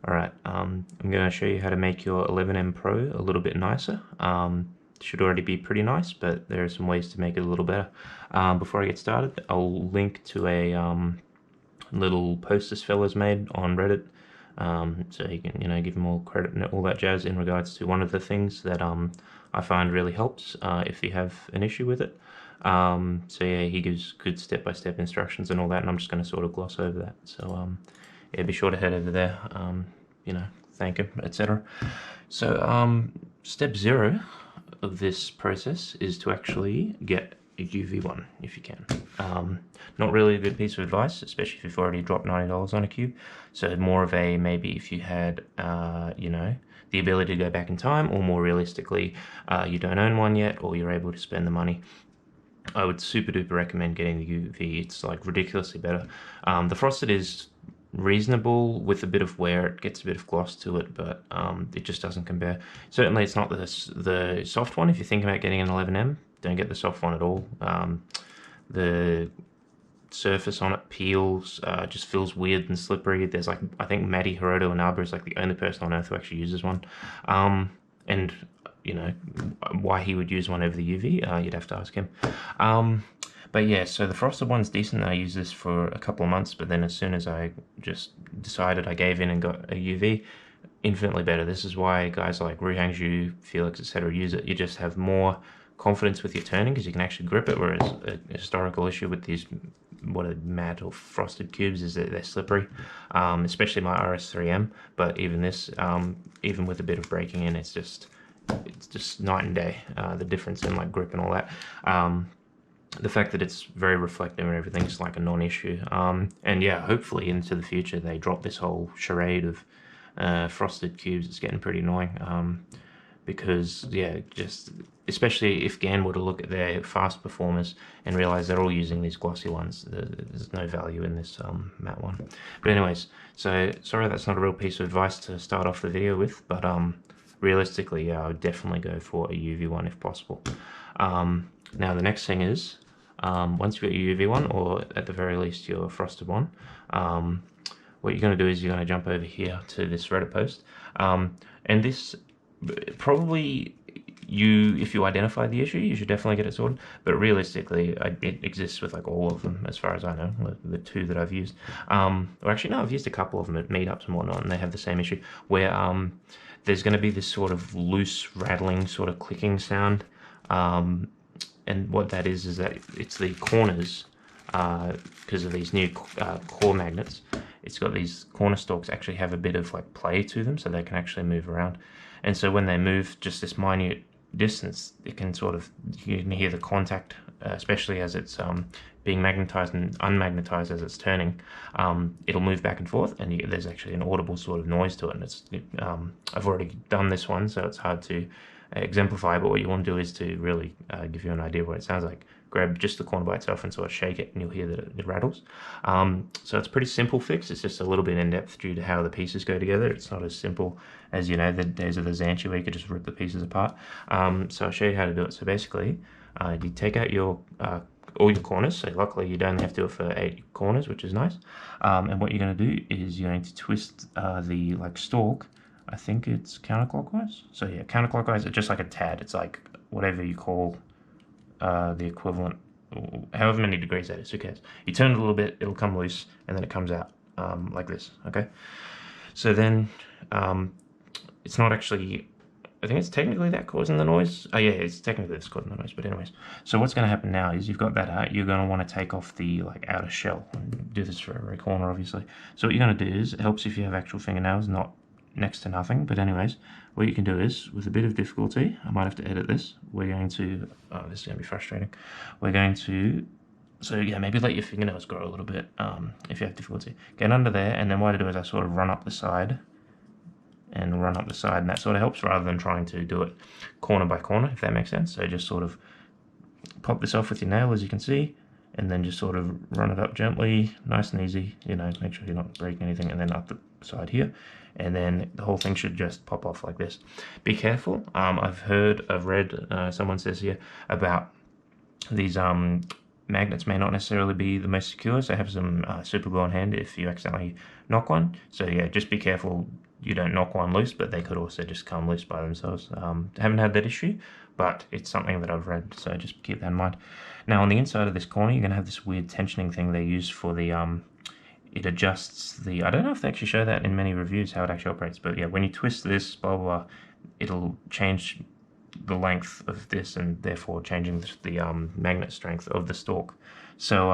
Alright, I'm going to show you how to make your 11M Pro a little bit nicer. Should already be pretty nice, but there are some ways to make it a little better. Before I get started, I'll link to a little post this fella's made on Reddit, so you can, give him all credit and all that jazz in regards to one of the things that I find really helps if you have an issue with it. So yeah, he gives good step-by-step instructions and all that, and I'm just going to sort of gloss over that. So yeah, be sure to head over there, thank him, etc. So step 0 of this process is to actually get a UV1 if you can. Not really a good piece of advice, especially if you've already dropped $90 on a cube. So more of a maybe if you had, the ability to go back in time, or more realistically, you don't own one yet, or you're able to spend the money. I would super duper recommend getting the UV. It's like ridiculously better. The frosted is reasonable with a bit of wear. It gets a bit of gloss to it, but it just doesn't compare. Certainly it's not the soft one. If you're thinking about getting an 11M, don't get the soft one at all. The surface on it peels, just feels weird and slippery. There's like, I think Matti Hiroto Inaba is like the only person on earth who actually uses one. And why he would use one over the UV, you'd have to ask him. But yeah, so the frosted one's decent. I used this for a couple of months, but then as soon as I just decided, I gave in and got a UV, infinitely better. This is why guys like Ryu Hangzhu, Felix, etc. use it. You just have more confidence with your turning because you can actually grip it, whereas a historical issue with these what are matte or frosted cubes is that they're slippery, especially my RS3M, but even this, even with a bit of breaking in, it's just night and day, the difference in like grip and all that. The fact that it's very reflective and everything's like a non-issue. And yeah, hopefully into the future they drop this whole charade of frosted cubes. It's getting pretty annoying, because yeah, just especially if GAN were to look at their fast performers and realize they're all using these glossy ones, there's no value in this matte one. But anyways, so sorry that's not a real piece of advice to start off the video with, but realistically, yeah, I would definitely go for a UV one if possible. Now the next thing is, once you've got your UV one, or at the very least your frosted one, what you're going to do is you're going to jump over here to this Reddit post, and this probably, if you identify the issue, you should definitely get it sorted. But realistically, it exists with like all of them, as far as I know, the 2 that I've used. Or actually, no, I've used a couple of them at meetups and whatnot, and they have the same issue where there's going to be this sort of loose, rattling, sort of clicking sound. And what that is that it's the corners, because of these new core magnets. It's got these corner stalks actually have a bit of like play to them, so they can actually move around. And so when they move just this minute distance, it can sort of, you can hear the contact, especially as it's being magnetized and unmagnetized as it's turning. It'll move back and forth, and there's actually an audible sort of noise to it. And I've already done this one, so it's hard to exemplify, but what you want to do is to really give you an idea of what it sounds like. Grab just the corner by itself and sort of shake it, and you'll hear that it rattles. So it's a pretty simple fix. It's just a little bit in depth due to how the pieces go together. It's not as simple as, the days of the Xanchu where you could just rip the pieces apart. So I'll show you how to do it. So basically, you take out your all your corners. So luckily you don't have to do it for 8 corners, which is nice. And what you're going to do is you're going to twist the stalk. I think it's counterclockwise. So yeah, counterclockwise, it's just like a tad. It's like whatever you call the equivalent, however many degrees that is, who cares? You turn it a little bit, it'll come loose, and then it comes out like this, okay? So then, it's not actually, I think it's technically that causing the noise. Oh yeah, it's technically this causing the noise, but anyways. So what's going to happen now is you've got that out, you're going to want to take off the outer shell. Do this for every corner, obviously. So what you're going to do is, it helps if you have actual fingernails, not next to nothing, but anyways, what you can do is, with a bit of difficulty, I might have to edit this, we're going to, oh, this is going to be frustrating, we're going to, so yeah, maybe let your fingernails grow a little bit, if you have difficulty. Get under there, and then what I do is I sort of run up the side, and that sort of helps, rather than trying to do it corner by corner, if that makes sense. So just sort of pop this off with your nail, as you can see, and then just sort of run it up gently, nice and easy, make sure you're not breaking anything, and then up the side here, and then the whole thing should just pop off like this. Be careful. I've read, someone says here about these magnets may not necessarily be the most secure, so have some super glue on hand if you accidentally knock one. So yeah, just be careful you don't knock one loose, but they could also just come loose by themselves. Haven't had that issue, but it's something that I've read, so just keep that in mind. Now on the inside of this corner, you're going to have this weird tensioning thing they use for the, it adjusts the, I don't know if they actually show that in many reviews how it actually operates, but yeah, when you twist this, blah, blah, blah, it'll change the length of this and therefore changing the magnet strength of the stalk. So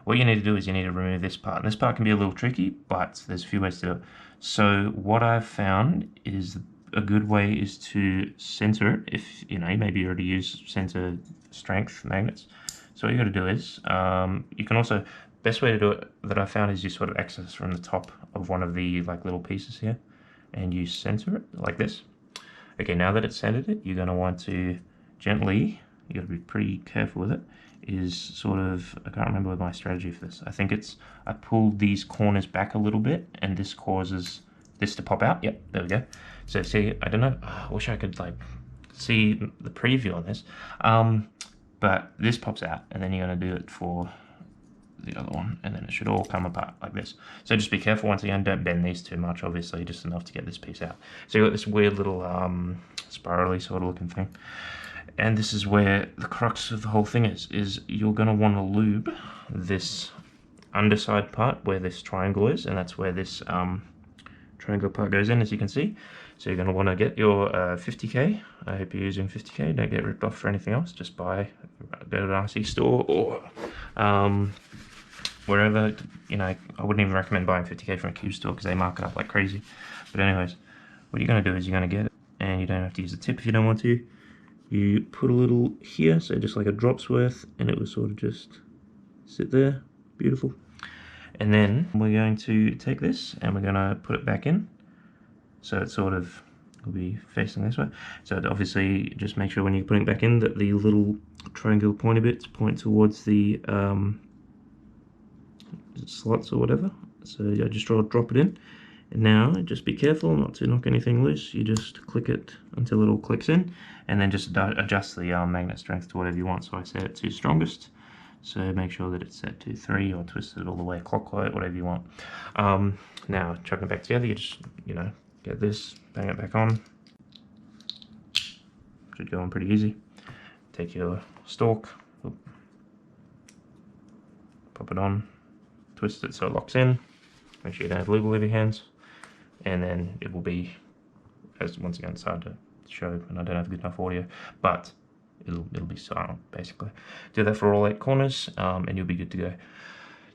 what you need to do is you need to remove this part. And this part can be a little tricky, but there's a few ways to do it. So what I've found is a good way is to center it. If you know, maybe you already use center strength magnets. So what you got to do is you can also, best way to do it that I found is you sort of access from the top of one of the like little pieces here, and you center it like this. Okay, now that it's centered it, you're going to want to gently, you got to be pretty careful with it, is sort of, I can't remember my strategy for this. I think it's, I pulled these corners back a little bit and this causes this to pop out. Yep, there we go. So see, I don't know, I wish I could like see the preview on this. But this pops out and then you're going to do it for the other one, and then it should all come apart like this. So just be careful once again, don't bend these too much, obviously, just enough to get this piece out. So you've got this weird little spirally sort of looking thing. And this is where the crux of the whole thing is you're going to want to lube this underside part where this triangle is, and that's where this triangle part goes in, as you can see. So you're going to want to get your 50K. I hope you're using 50K. Don't get ripped off for anything else. Just buy, go to an RC store or wherever, you know. I wouldn't even recommend buying 50K from a cube store because they mark it up like crazy. But anyways, what you're going to do is you're going to get it, and you don't have to use the tip if you don't want to. You put a little here, so just like a drop's worth, and it will sort of just sit there. Beautiful. And then we're going to take this and we're going to put it back in. So it sort of will be facing this way. So obviously just make sure when you're putting it back in that the little triangular pointy bits point towards the slots or whatever. So I just drop it in. And now just be careful not to knock anything loose. You just click it until it all clicks in, and then just adjust the magnet strength to whatever you want. So I set it to strongest. So make sure that it's set to 3 or twist it all the way clockwise, whatever you want. Now chucking it back together, you just, you know, get this, bang it back on. Should go on pretty easy. Take your stalk, pop it on, twist it so it locks in. Make sure you don't have lube all over your hands, and then it will be, as once again it's hard to show and I don't have good enough audio, but it'll be silent basically. Do that for all 8 corners and you'll be good to go.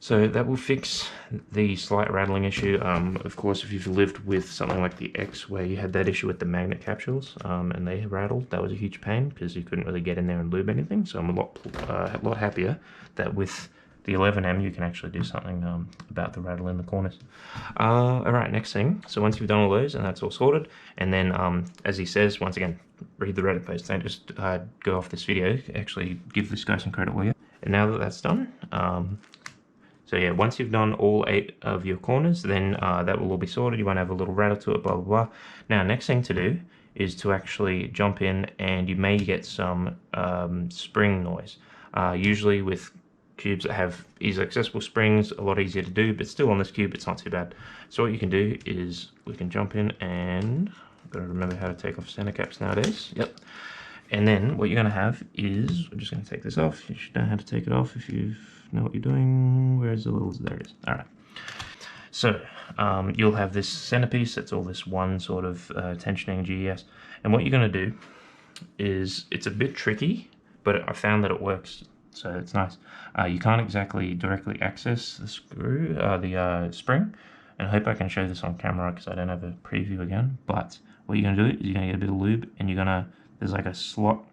So that will fix the slight rattling issue. Of course, if you've lived with something like the X where you had that issue with the magnet capsules and they rattled, that was a huge pain because you couldn't really get in there and lube anything. So I'm a lot happier that with the 11M you can actually do something about the rattle in the corners. Alright, next thing. So once you've done all those and that's all sorted, and then as he says, once again, read the Reddit post, don't just go off this video, actually give this guy some credit, will you? And now that that's done, so yeah, once you've done all 8 of your corners, then that will all be sorted. You won't have a little rattle to it, blah, blah, blah. Now, next thing to do is to actually jump in, and you may get some spring noise. Usually with cubes that have easily accessible springs, a lot easier to do, but still on this cube, it's not too bad. So what you can do is we can jump in, and I've got to remember how to take off center caps nowadays. Yep. And then what you're going to have is, we're just going to take this off. You should know how to take it off if you know what you're doing. Where's the little, there it is. All right. So you'll have this centerpiece that's all this one sort of tensioning GES. And what you're going to do is, it's a bit tricky, but I found that it works. So it's nice. You can't exactly directly access the screw, the spring. And I hope I can show this on camera because I don't have a preview again. But what you're going to do is you're going to get a bit of lube, and you're going to, there's like a slot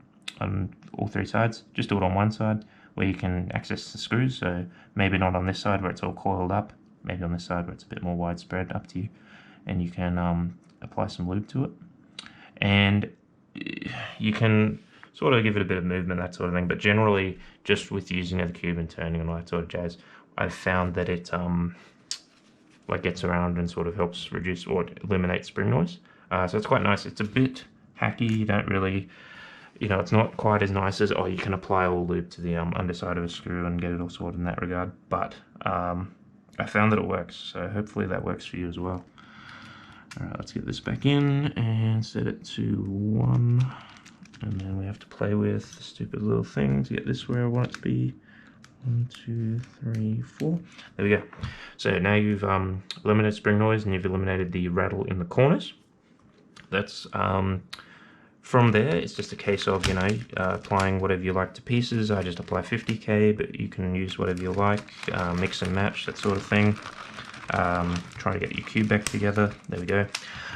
on all 3 sides. Just do it on one side where you can access the screws. So maybe not on this side where it's all coiled up. Maybe on this side where it's a bit more widespread, up to you. And you can apply some lube to it. And you can sort of give it a bit of movement, that sort of thing. But generally, just with using the cube and turning and all that sort of jazz, I've found that it like gets around and sort of helps reduce or eliminate spring noise. So it's quite nice. It's a bit hacky. You don't really you know, it's not quite as nice as, oh, you can apply all lube to the underside of a screw and get it all sorted in that regard, but I found that it works, so hopefully that works for you as well. Alright, let's get this back in and set it to 1, and then we have to play with the stupid little thing to get this where I want it to be. 1, 2, 3, 4. There we go. So now you've eliminated spring noise and you've eliminated the rattle in the corners. That's from there, it's just a case of, you know, applying whatever you like to pieces. I just apply 50k, but you can use whatever you like, mix and match, that sort of thing. Try to get your cube back together. There we go.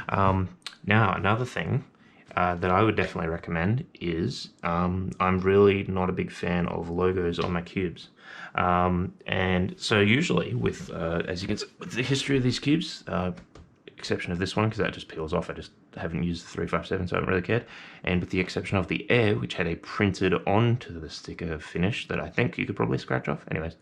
Now, another thing that I would definitely recommend is I'm really not a big fan of logos on my cubes. And so usually with, as you can see, with the history of these cubes, exception of this one because that just peels off. I just haven't used the 357, so I haven't really cared. And with the exception of the Air, which had a printed onto the sticker finish that I think you could probably scratch off. Anyways,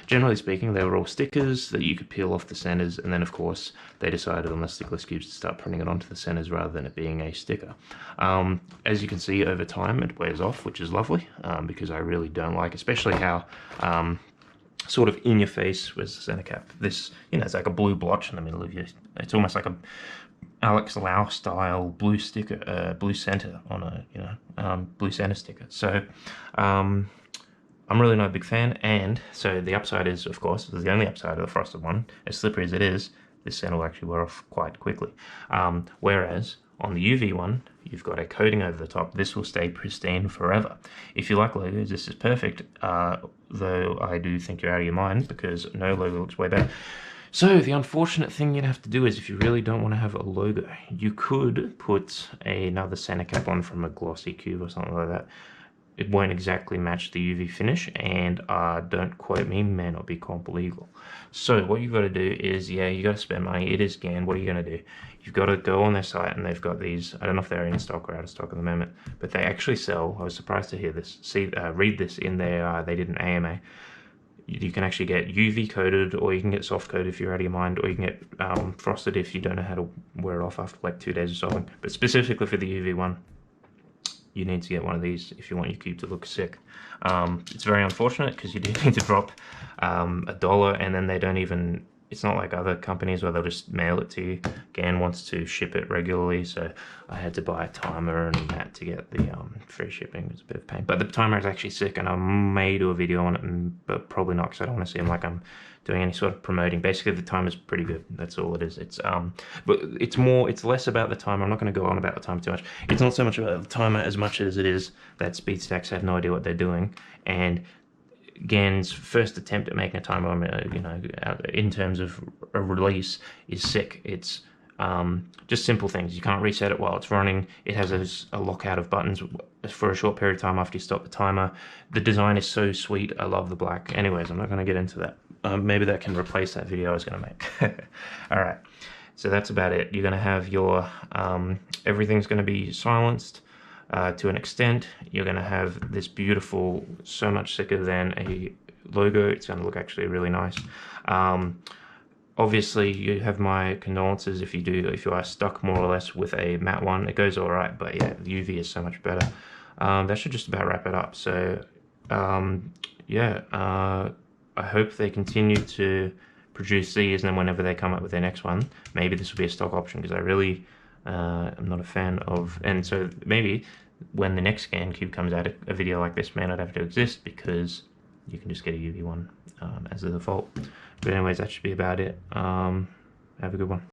generally speaking, they were all stickers that you could peel off the centers, and then of course they decided on the stickless cubes to start printing it onto the centers rather than it being a sticker. As you can see, over time it wears off, which is lovely, because I really don't like, especially how sort of in your face was the center cap. This, you know, it's like a blue blotch in the middle of you. It's almost like a Alex Lau style blue sticker, blue center on a, you know, blue center sticker. So I'm really not a big fan. And so the upside is, of course, the only upside of the frosted one, as slippery as it is, this center will actually wear off quite quickly. Whereas on the UV one, you've got a coating over the top. This will stay pristine forever. If you like logos, this is perfect, though I do think you're out of your mind because no logo looks way better. So the unfortunate thing you'd have to do is if you really don't want to have a logo, you could put another center cap on from a glossy cube or something like that. It won't exactly match the UV finish, and don't quote me, may not be comp legal. So what you've got to do is, yeah, you got to spend money. It is GAN. What are you going to do? You've got to go on their site, and they've got these. I don't know if they're in stock or out of stock at the moment, but they actually sell. I was surprised to hear this. Read this in their. They did an AMA. You can actually get UV coated, or you can get soft coated if you're out of your mind, or you can get frosted if you don't know how to wear it off after like 2 days of soldering. But specifically for the UV one, you need to get one of these if you want your cube to look sick. It's very unfortunate because you do need to drop $1, and then they don't even, it's not like other companies where they'll just mail it to you. GAN wants to ship it regularly, so I had to buy a timer and that to get the free shipping. It was a bit of a pain. But the timer is actually sick, and I may do a video on it, but probably not because I don't want to seem like I'm doing any sort of promoting. Basically, the timer's pretty good. That's all it is. It's but it's less about the timer. I'm not going to go on about the timer too much. It's not so much about the timer as much as it is that SpeedStacks have no idea what they're doing, and GAN's first attempt at making a timer, you know, in terms of a release, is sick. It's just simple things. You can't reset it while it's running. It has a lockout of buttons for a short period of time after you stop the timer. The design is so sweet. I love the black. Anyways, I'm not going to get into that. Maybe that can replace that video I was going to make. All right. So that's about it. You're going to have your, everything's going to be silenced to an extent. You're going to have this beautiful, so much sicker than a logo. It's going to look actually really nice. Obviously, you have my condolences if you are stuck more or less with a matte one. It goes all right, but yeah, the UV is so much better. That should just about wrap it up. So, yeah, I hope they continue to produce these, and then whenever they come up with their next one, maybe this will be a stock option, because I really am not a fan of, and so maybe when the next GAN cube comes out, a video like this may not have to exist, because you can just get a UV one as the default. But anyways, that should be about it. Have a good one.